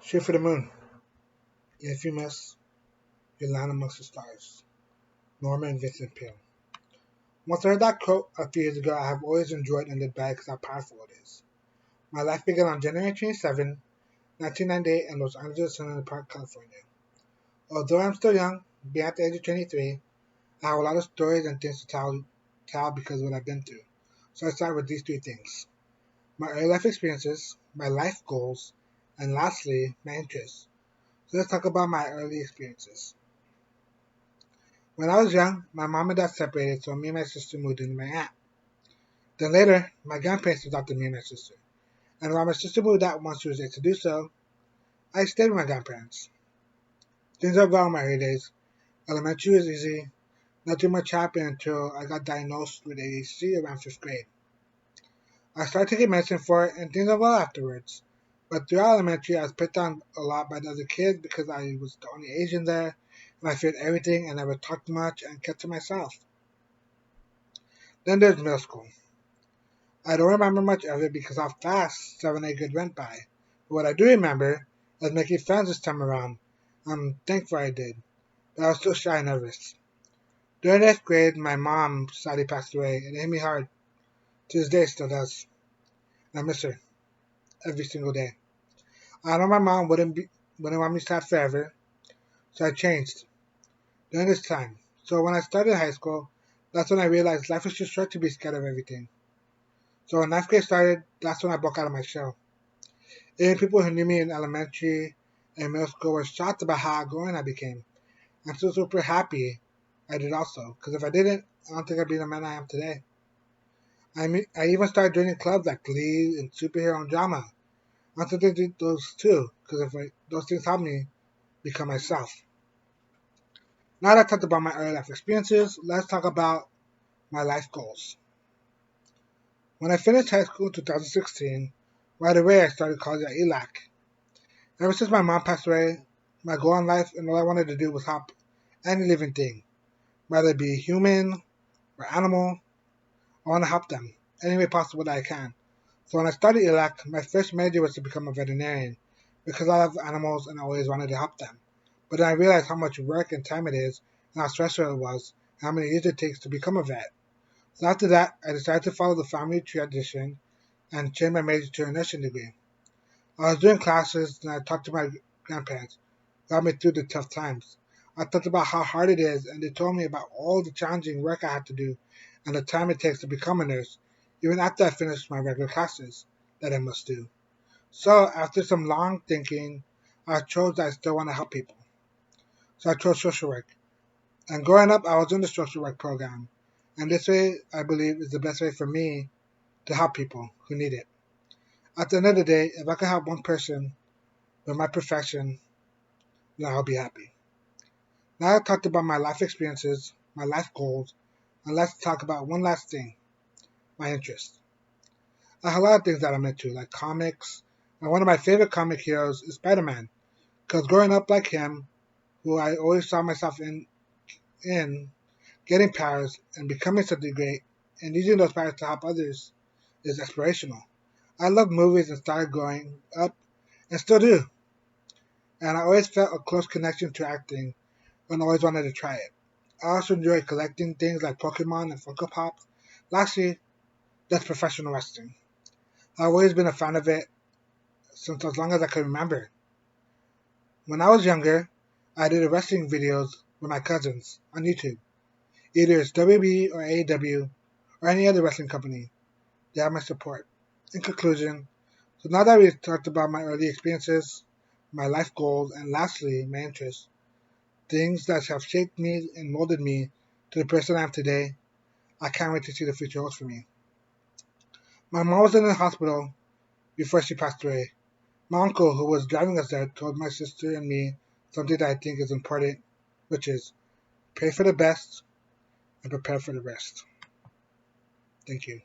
Shoot for the moon. If you miss, you land amongst the stars. Norman Vincent Peale. Once I heard that quote a few years ago, I have always enjoyed and lived by it because how powerful it is. My life began on January 27, 1998 in Los Angeles, Central Park, California. Although I'm still young, being at the age of 23, I have a lot of stories and things to tell because of what I've been through. So I start with these three things: my early life experiences, my life goals, and lastly, my interests. So let's talk about my early experiences. When I was young, my mom and dad separated, so me and my sister moved in with my aunt. Then later, my grandparents adopted me and my sister. And while my sister moved out once she was able to do so, I stayed with my grandparents. Things are well in my early days. Elementary was easy. Not too much happened until I got diagnosed with ADHD around 5th grade. I started taking medicine for it and things went well afterwards. But throughout elementary, I was picked on a lot by the other kids because I was the only Asian there, and I feared everything and never talked much and kept to myself. Then there's middle school. I don't remember much of it because how fast 7th, 8th grade went by. But what I do remember is making friends this time around. I'm thankful I did, but I was still shy and nervous. During 8th grade, my mom sadly passed away, and it hit me hard. To this day, it still does. And I miss her every single day. I know my mom wouldn't want me sad forever, so I changed during this time. So when I started high school, that's when I realized life is too short to be scared of everything. So when 9th grade started, that's when I broke out of my shell. Even people who knew me in elementary and middle school were shocked about how outgoing I became. I'm still super happy I did also, because if I didn't, I don't think I'd be the man I am today. I even started joining clubs like Glee and superhero and drama. I still do those too, because those things help me become myself. Now that I talked about my early life experiences, let's talk about my life goals. When I finished high school in 2016, right away I started college at ELAC. Ever since my mom passed away, my goal in life and all I wanted to do was help any living thing, whether it be human or animal. I want to help them any way possible that I can. So when I started ELAC, my first major was to become a veterinarian because I love animals and I always wanted to help them. But then I realized how much work and time it is and how stressful it was and how many years it takes to become a vet. So after that, I decided to follow the family tradition and change my major to a nursing degree. I was doing classes and I talked to my grandparents, who got me through the tough times. I talked about how hard it is and they told me about all the challenging work I had to do and the time it takes to become a nurse, even after I finished my regular classes that I must do. So after some long thinking, I chose that I still want to help people. So I chose social work. And growing up, I was in the social work program. And this way, I believe, is the best way for me to help people who need it. At the end of the day, if I can help one person with my profession, then I'll be happy. Now I've talked about my life experiences, my life goals, and let's talk about one last thing, my interests. I have a lot of things that I'm into, like comics, and one of my favorite comic heroes is Spider-Man, because growing up like him, who I always saw myself in getting powers and becoming something great, and using those powers to help others is inspirational. I love movies and started growing up, and still do, and I always felt a close connection to acting and always wanted to try it. I also enjoy collecting things like Pokemon and Funko Pops. Lastly, that's professional wrestling. I've always been a fan of it since as long as I can remember. When I was younger, I did wrestling videos with my cousins on YouTube. Either it's WB or AEW or any other wrestling company. They have my support. In conclusion, so now that we've talked about my early experiences, my life goals, and lastly, my interests, things that have shaped me and molded me to the person I am today, I can't wait to see the future holds for me. My mom was in the hospital before she passed away. My uncle, who was driving us there, told my sister and me something that I think is important, which is pray for the best and prepare for the rest. Thank you.